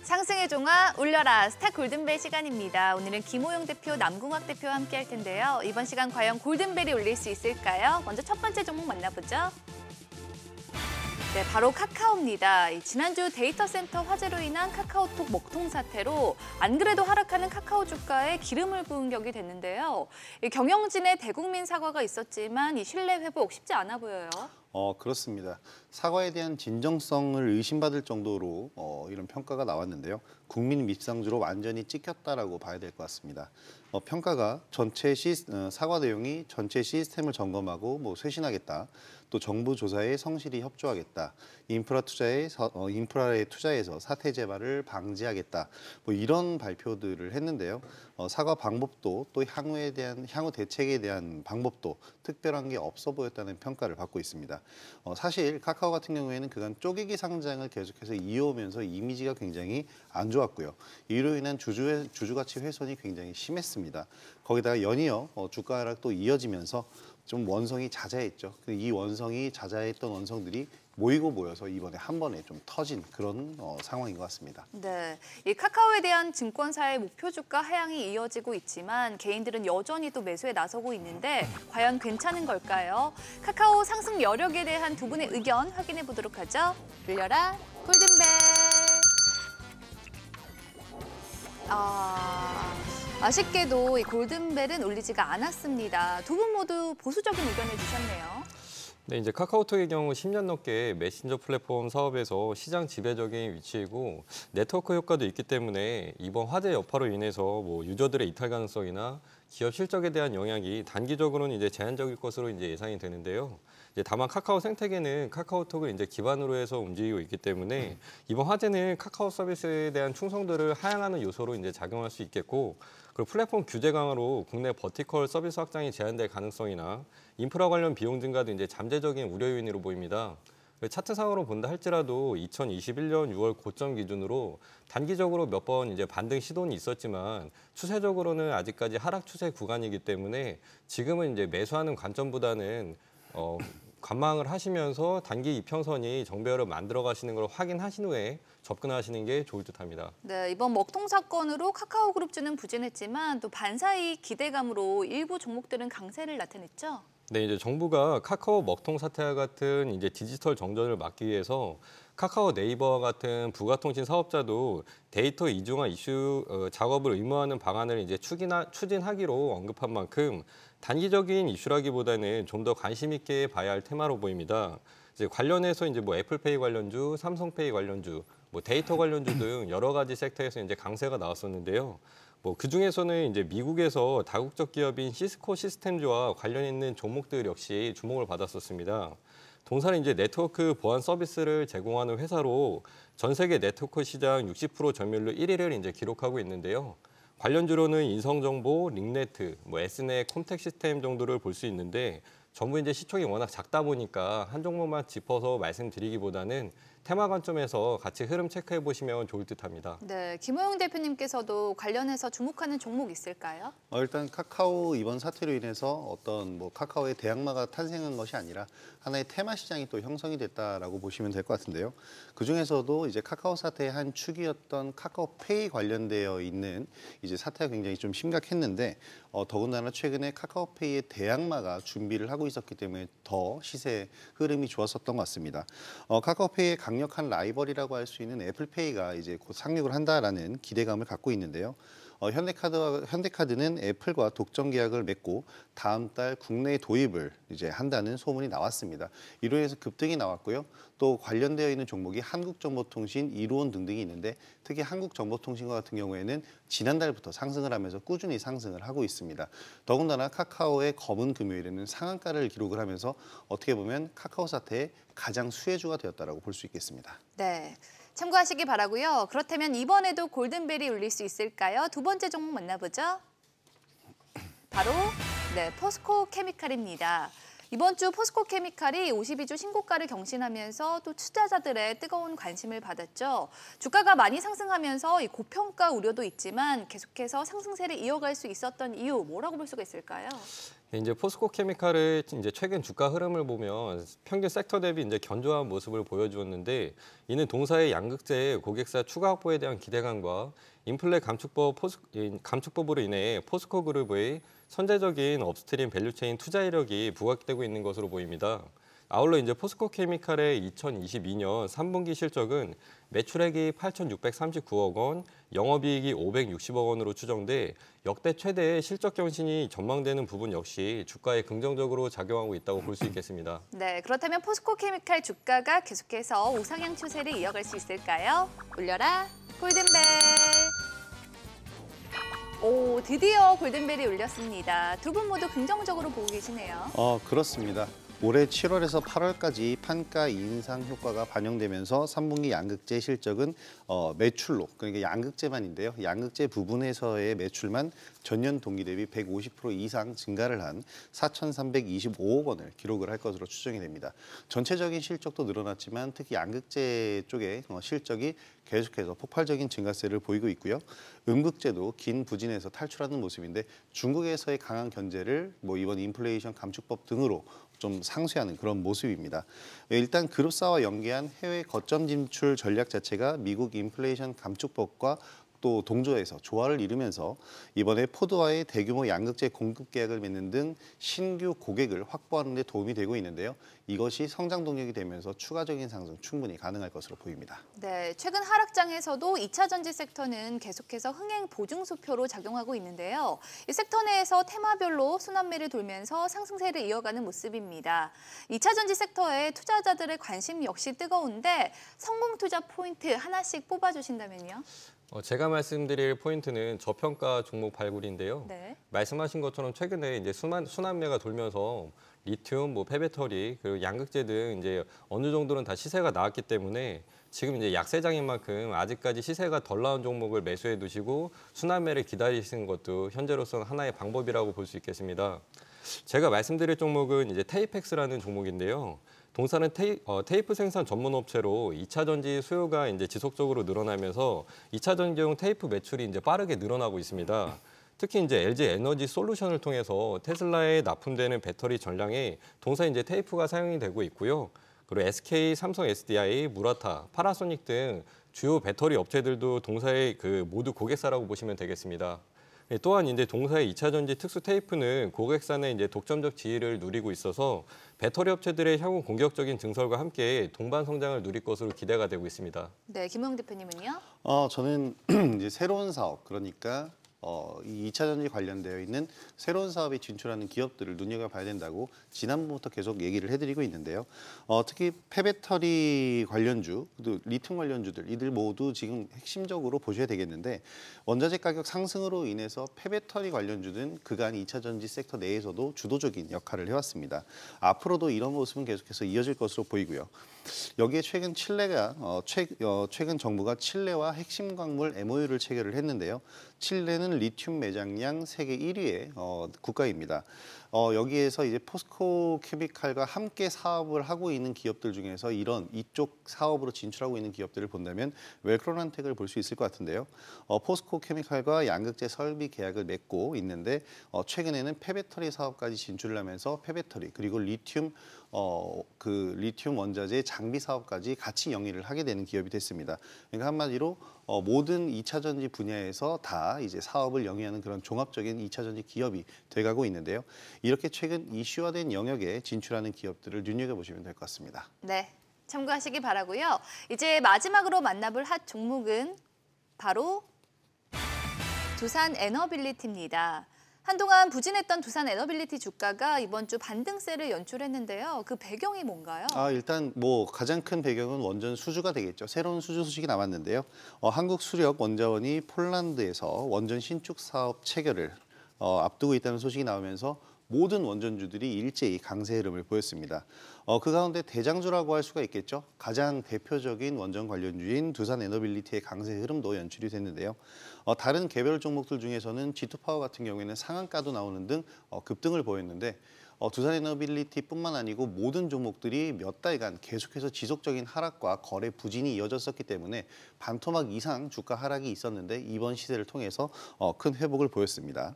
상승의 종아 울려라 스타 골든벨 시간입니다. 오늘은 김호영 대표, 남궁학 대표와 함께 할 텐데요. 이번 시간 과연 골든벨이 울릴 수 있을까요? 먼저 첫 번째 종목 만나보죠. 네, 바로 카카오입니다. 지난주 데이터 센터 화재로 인한 카카오톡 먹통 사태로 안 그래도 하락하는 카카오 주가에 기름을 부은 격이 됐는데요. 경영진의 대국민 사과가 있었지만 이 신뢰 회복 쉽지 않아 보여요. 그렇습니다. 사과에 대한 진정성을 의심받을 정도로 이런 평가가 나왔는데요. 국민 밉상주로 완전히 찍혔다라고 봐야 될 것 같습니다. 평가가 사과 내용이 전체 시스템을 점검하고 쇄신하겠다. 또 정부 조사에 성실히 협조하겠다. 인프라에 투자해서 사태 재발을 방지하겠다. 이런 발표들을 했는데요. 사과 방법도 또 향후 대책에 대한 방법도 특별한 게 없어 보였다는 평가를 받고 있습니다. 사실 카카오 같은 경우에는 그간 쪼개기 상장을 계속해서 이어오면서 이미지가 굉장히 안 좋았고요. 이로 인한 주주 가치 훼손이 굉장히 심했습니다. 거기다가 연이어 주가 하락도 이어지면서 좀 원성이 자자했죠. 이 원성이 자자했던 원성들이 모여서 이번에 한 번에 좀 터진 그런 상황인 것 같습니다. 네, 이 카카오에 대한 증권사의 목표 주가 하향이 이어지고 있지만 개인들은 여전히 또 매수에 나서고 있는데 과연 괜찮은 걸까요? 카카오 상승 여력에 대한 두 분의 의견 확인해 보도록 하죠. 울려라 골든벨. 아쉽게도 이 골든벨은 울리지가 않았습니다. 두 분 모두 보수적인 의견을 주셨네요. 네, 이제 카카오톡의 경우 10년 넘게 메신저 플랫폼 사업에서 시장 지배적인 위치이고 네트워크 효과도 있기 때문에 이번 화재 여파로 인해서 유저들의 이탈 가능성이나 기업 실적에 대한 영향이 단기적으로는 이제 제한적일 것으로 이제 예상이 되는데요. 다만 카카오 생태계는 카카오톡을 이제 기반으로 해서 움직이고 있기 때문에 이번 화재는 카카오 서비스에 대한 충성도를 하향하는 요소로 이제 작용할 수 있겠고, 그리고 플랫폼 규제 강화로 국내 버티컬 서비스 확장이 제한될 가능성이나 인프라 관련 비용 증가도 이제 잠재적인 우려 요인으로 보입니다. 차트상으로 본다 할지라도 2021년 6월 고점 기준으로 단기적으로 몇 번 이제 반등 시도는 있었지만 추세적으로는 아직까지 하락 추세 구간이기 때문에 지금은 이제 매수하는 관점보다는 관망을 하시면서 단기 이평선이 정배열을 만들어 가시는 걸 확인하신 후에 접근하시는 게 좋을 듯합니다. 네, 이번 먹통 사건으로 카카오그룹주는 부진했지만 또 반사이익 기대감으로 일부 종목들은 강세를 나타냈죠. 네, 이제 정부가 카카오 먹통 사태와 같은 이제 디지털 정전을 막기 위해서 카카오 네이버와 같은 부가통신 사업자도 데이터 이중화 이슈 작업을 의무화하는 방안을 이제 추진하기로 언급한 만큼 단기적인 이슈라기보다는 좀 더 관심 있게 봐야 할 테마로 보입니다. 이제 관련해서 이제 애플페이 관련주, 삼성페이 관련주, 데이터 관련주 등 여러 가지 섹터에서 이제 강세가 나왔었는데요. 그 중에서는 이제 미국에서 다국적 기업인 시스코 시스템즈와 관련 있는 종목들 역시 주목을 받았었습니다. 동사는 이제 네트워크 보안 서비스를 제공하는 회사로 전 세계 네트워크 시장 60% 점유율로 1위를 이제 기록하고 있는데요. 관련주로는 인성정보, 링네트, S넷, 콤텍 시스템 정도를 볼 수 있는데 전부 이제 시총이 워낙 작다 보니까 한 종목만 짚어서 말씀드리기보다는 테마 관점에서 같이 흐름 체크해 보시면 좋을 듯합니다. 네, 김호영 대표님께서도 관련해서 주목하는 종목 있을까요? 일단 카카오 이번 사태로 인해서 어떤 카카오의 대항마가 탄생한 것이 아니라 하나의 테마 시장이 또 형성이 됐다라고 보시면 될 것 같은데요. 그 중에서도 이제 카카오 사태의 한 축이었던 카카오페이 관련되어 있는 이제 사태가 굉장히 좀 심각했는데 더군다나 최근에 카카오페이의 대항마가 준비를 하고 있었기 때문에 더 시세 흐름이 좋았었던 것 같습니다. 카카오페이의 강력한 라이벌이라고 할 수 있는 애플페이가 이제 곧 상륙을 한다라는 기대감을 갖고 있는데요. 현대카드는 애플과 독점 계약을 맺고 다음 달 국내에 도입을 이제 한다는 소문이 나왔습니다. 이로 인해서 급등이 나왔고요. 또 관련되어 있는 종목이 한국정보통신, 이로온 등등이 있는데 특히 한국정보통신과 같은 경우에는 지난달부터 상승을 하면서 꾸준히 상승을 하고 있습니다. 더군다나 카카오의 검은 금요일에는 상한가를 기록을 하면서 어떻게 보면 카카오 사태의 가장 수혜주가 되었다고 볼 수 있겠습니다. 네. 참고하시기 바라고요. 그렇다면 이번에도 골든벨이 울릴 수 있을까요? 두 번째 종목 만나보죠. 바로 포스코 케미칼입니다. 이번 주 포스코 케미칼이 52주 신고가를 경신하면서 또 투자자들의 뜨거운 관심을 받았죠. 주가가 많이 상승하면서 이 고평가 우려도 있지만 계속해서 상승세를 이어갈 수 있었던 이유 뭐라고 볼 수가 있을까요? 이제 포스코 케미칼의 이제 최근 주가 흐름을 보면 평균 sek터 대비 이제 견조한 모습을 보여주었는데, 이는 동사의 양극재의 고객사 추가 확보에 대한 기대감과 인플레 감축법으로 인해 포스코 그룹의 선제적인 업스트림 밸류체인 투자 이력이 부각되고 있는 것으로 보입니다. 아울러 이제 포스코 케미칼의 2022년 3분기 실적은 매출액이 8,639억 원, 영업이익이 560억 원으로 추정돼 역대 최대의 실적 경신이 전망되는 부분 역시 주가에 긍정적으로 작용하고 있다고 볼 수 있겠습니다. 네, 그렇다면 포스코 케미칼 주가가 계속해서 우상향 추세를 이어갈 수 있을까요? 울려라 골든벨. 오, 드디어 골든벨이 울렸습니다. 두 분 모두 긍정적으로 보고 계시네요. 그렇습니다. 올해 7월에서 8월까지 판가 인상 효과가 반영되면서 3분기 양극재 실적은 매출로, 그러니까 양극재만인데요. 양극재 부분에서의 매출만 전년 동기 대비 150% 이상 증가를 한 4,325억 원을 기록을 할 것으로 추정이 됩니다. 전체적인 실적도 늘어났지만 특히 양극재 쪽의 실적이 계속해서 폭발적인 증가세를 보이고 있고요. 음극재도 긴 부진에서 탈출하는 모습인데, 중국에서의 강한 견제를 이번 인플레이션 감축법 등으로 좀 상쇄하는 그런 모습입니다. 일단 그룹사와 연계한 해외 거점 진출 전략 자체가 미국 인플레이션 감축법과 또 동조해서 조화를 이루면서 이번에 포드와의 대규모 양극재 공급 계약을 맺는 등 신규 고객을 확보하는 데 도움이 되고 있는데요. 이것이 성장 동력이 되면서 추가적인 상승 충분히 가능할 것으로 보입니다. 네, 최근 하락장에서도 2차 전지 섹터는 계속해서 흥행 보증수표로 작용하고 있는데요. 이 섹터 내에서 테마별로 순환매를 돌면서 상승세를 이어가는 모습입니다. 2차 전지 섹터에 투자자들의 관심 역시 뜨거운데 성공 투자 포인트 하나씩 뽑아주신다면요? 제가 말씀드릴 포인트는 저평가 종목 발굴인데요. 네. 말씀하신 것처럼 최근에 이제 순환매가 돌면서 리튬, 폐배터리, 그리고 양극재 등 이제 어느 정도는 다 시세가 나왔기 때문에 지금 이제 약세장인 만큼 아직까지 시세가 덜 나온 종목을 매수해 두시고 순환매를 기다리시는 것도 현재로서는 하나의 방법이라고 볼 수 있겠습니다. 제가 말씀드릴 종목은 이제 테이펙스라는 종목인데요. 동사는 테이프 생산 전문 업체로 2차 전지 수요가 이제 지속적으로 늘어나면서 2차 전지용 테이프 매출이 이제 빠르게 늘어나고 있습니다. 특히 이제 LG 에너지 솔루션을 통해서 테슬라에 납품되는 배터리 전량에 동사 이제 테이프가 사용이 되고 있고요. 그리고 SK, 삼성 SDI, 무라타, 파나소닉 등 주요 배터리 업체들도 동사의 모두 고객사라고 보시면 되겠습니다. 또한 이제 동사의 2차 전지 특수 테이프는 고객사내 이제 독점적 지위를 누리고 있어서 배터리 업체들의 향후 공격적인 증설과 함께 동반 성장을 누릴 것으로 기대가 되고 있습니다. 네, 김호영 대표님은요? 저는 이제 새로운 사업, 그러니까 이 2차 전지 관련되어 있는 새로운 사업에 진출하는 기업들을 눈여겨봐야 된다고 지난번부터 계속 얘기를 해드리고 있는데요. 특히 폐배터리 관련주, 또 리튬 관련주들, 이들 모두 지금 핵심적으로 보셔야 되겠는데, 원자재 가격 상승으로 인해서 폐배터리 관련주는 그간 2차 전지 섹터 내에서도 주도적인 역할을 해왔습니다. 앞으로도 이런 모습은 계속해서 이어질 것으로 보이고요. 여기에 최근 최근 정부가 칠레와 핵심 광물 MOU를 체결을 했는데요. 칠레는 리튬 매장량 세계 1위의 국가입니다. 여기에서 이제 포스코 케미칼과 함께 사업을 하고 있는 기업들 중에서 이쪽 사업으로 진출하고 있는 기업들을 본다면 웰크론한텍을 볼 수 있을 것 같은데요. 포스코 케미칼과 양극재 설비 계약을 맺고 있는데, 최근에는 폐배터리 사업까지 진출을 하면서 폐배터리 그리고 리튬 리튬 원자재 장비 사업까지 같이 영위를 하게 되는 기업이 됐습니다. 그러니까 한마디로 모든 2차 전지 분야에서 다 이제 사업을 영위하는 그런 종합적인 2차 전지 기업이 돼가고 있는데요. 이렇게 최근 이슈화된 영역에 진출하는 기업들을 눈여겨보시면 될 것 같습니다. 네, 참고하시기 바라고요. 이제 마지막으로 만나볼 핫 종목은 바로 두산 에너빌리티입니다. 한동안 부진했던 두산 에너빌리티 주가가 이번 주 반등세를 연출했는데요. 그 배경이 뭔가요? 일단 가장 큰 배경은 원전 수주가 되겠죠. 새로운 수주 소식이 나왔는데요. 한국수력원자원이 폴란드에서 원전 신축 사업 체결을 앞두고 있다는 소식이 나오면서 모든 원전주들이 일제히 강세 흐름을 보였습니다. 그 가운데 대장주라고 할 수가 있겠죠. 가장 대표적인 원전 관련주인 두산 에너빌리티의 강세 흐름도 연출이 됐는데요. 다른 개별 종목들 중에서는 G2파워 같은 경우에는 상한가도 나오는 등 급등을 보였는데, 두산에너빌리티뿐만 아니고 모든 종목들이 몇 달간 계속해서 지속적인 하락과 거래 부진이 이어졌었기 때문에 반토막 이상 주가 하락이 있었는데 이번 시세를 통해서 큰 회복을 보였습니다.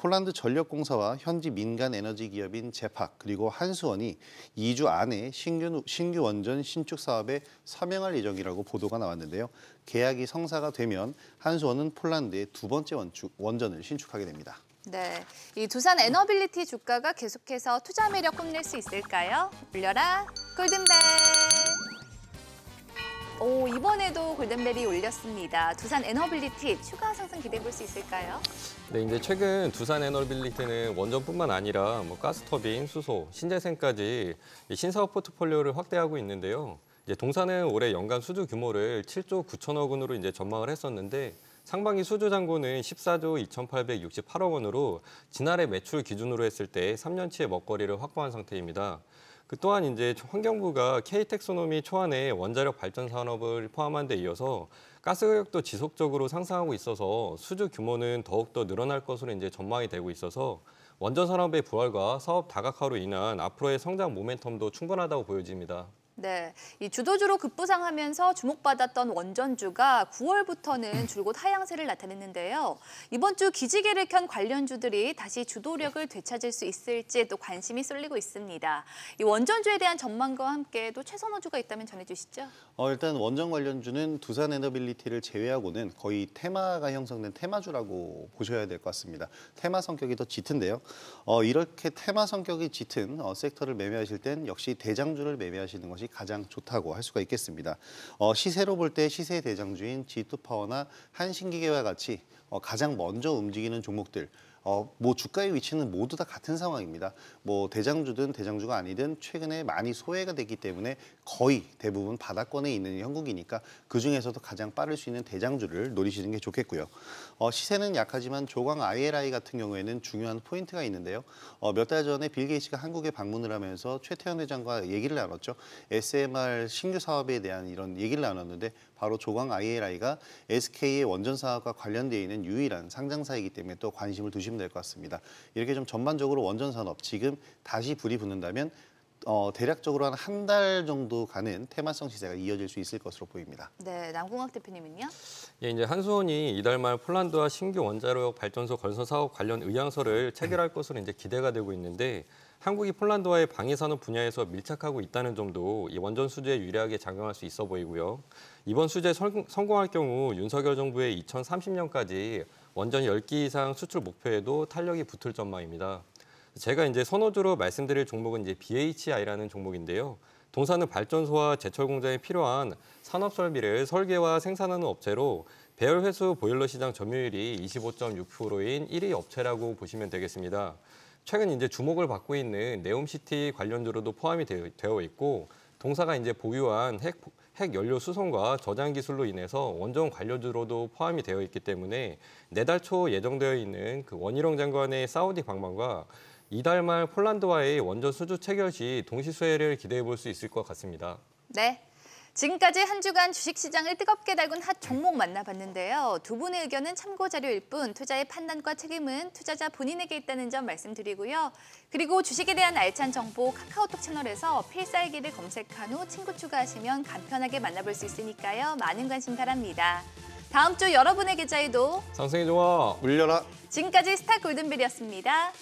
폴란드 전력공사와 현지 민간 에너지 기업인 제팍 그리고 한수원이 2주 안에 신규 원전 신축 사업에 서명할 예정이라고 보도가 나왔는데요. 계약이 성사가 되면 한수원은 폴란드의 두 번째 원전을 신축하게 됩니다. 네, 이 두산 에너빌리티 주가가 계속해서 투자 매력 뽐낼 수 있을까요? 올려라 골든벨! 오, 이번에도 골든벨이 울렸습니다. 두산 에너빌리티 추가 상승 기대해 볼 수 있을까요? 네, 이제 최근 두산 에너빌리티는 원전뿐만 아니라 가스터빈, 수소, 신재생까지 신사업 포트폴리오를 확대하고 있는데요. 이제 동사는 올해 연간 수주 규모를 7조 9천억 원으로 이제 전망을 했었는데 상반기 수주 잔고는 14조 2,868억 원으로 지난해 매출 기준으로 했을 때 3년치의 먹거리를 확보한 상태입니다. 또한 이제 환경부가 K텍소노미 초안에 원자력 발전 산업을 포함한 데 이어서 가스 가격도 지속적으로 상승하고 있어서 수주 규모는 더욱더 늘어날 것으로 이제 전망이 되고 있어서 원전 산업의 부활과 사업 다각화로 인한 앞으로의 성장 모멘텀도 충분하다고 보여집니다. 네, 이 주도주로 급부상하면서 주목받았던 원전주가 9월부터는 줄곧 하향세를 나타냈는데요. 이번 주 기지개를 켠 관련주들이 다시 주도력을 되찾을 수 있을지 또 관심이 쏠리고 있습니다. 이 원전주에 대한 전망과 함께 또 최선호주가 있다면 전해주시죠. 일단 원전 관련주는 두산에너빌리티를 제외하고는 거의 테마가 형성된 테마주라고 보셔야 될 것 같습니다. 테마 성격이 더 짙은데요. 이렇게 테마 성격이 짙은 섹터를 매매하실 땐 역시 대장주를 매매하시는 것이 가장 좋다고 할 수가 있겠습니다. 시세로 볼 때 시세 대장주인 G2파워나 한신기계와 같이 가장 먼저 움직이는 종목들, 주가의 위치는 모두 다 같은 상황입니다. 대장주든 대장주가 아니든 최근에 많이 소외가 됐기 때문에 거의 대부분 바닥권에 있는 형국이니까 그중에서도 가장 빠를 수 있는 대장주를 노리시는 게 좋겠고요. 시세는 약하지만 조광 ILI 같은 경우에는 중요한 포인트가 있는데요. 몇 달 전에 빌 게이츠가 한국에 방문을 하면서 최태원 회장과 얘기를 나눴죠. SMR 신규 사업에 대한 이런 얘기를 나눴는데 바로 조광 ILI가 SK의 원전 사업과 관련되어 있는 유일한 상장사이기 때문에 또 관심을 두시면 될 것 같습니다. 이렇게 좀 전반적으로 원전 산업 지금 다시 불이 붙는다면 대략적으로 한 달 정도 가는 테마성 시세가 이어질 수 있을 것으로 보입니다. 네, 남궁학 대표님은요? 예, 이제 한수원이 이달 말 폴란드와 신규 원자력 발전소 건설 사업 관련 의향서를 체결할 것으로 이제 기대가 되고 있는데 한국이 폴란드와의 방위 산업 분야에서 밀착하고 있다는 점도 이 원전 수주에 유리하게 작용할 수 있어 보이고요. 이번 수주에 성공할 경우 윤석열 정부의 2030년까지 원전 10기 이상 수출 목표에도 탄력이 붙을 전망입니다. 제가 이제 선호주로 말씀드릴 종목은 이제 BHI라는 종목인데요. 동사는 발전소와 제철 공장에 필요한 산업 설비를 설계와 생산하는 업체로 배열 회수 보일러 시장 점유율이 25.6%인 1위 업체라고 보시면 되겠습니다. 최근 이제 주목을 받고 있는 네옴시티 관련주로도 포함이 되어 있고 동사가 이제 보유한 핵 연료 수송과 저장 기술로 인해서 원전 관련주로도 포함이 되어 있기 때문에 내달 초 예정되어 있는 그 원희룡 장관의 사우디 방문과 이달 말 폴란드와의 원전 수주 체결 시 동시 수혜를 기대해 볼 수 있을 것 같습니다. 네. 지금까지 한 주간 주식시장을 뜨겁게 달군 핫 종목 만나봤는데요. 두 분의 의견은 참고 자료일 뿐 투자의 판단과 책임은 투자자 본인에게 있다는 점 말씀드리고요. 그리고 주식에 대한 알찬 정보 카카오톡 채널에서 필살기를 검색한 후 친구 추가하시면 간편하게 만나볼 수 있으니까요. 많은 관심 바랍니다. 다음 주 여러분의 계좌에도 상승의 종아 울려라. 지금까지 스타 골든벨이었습니다.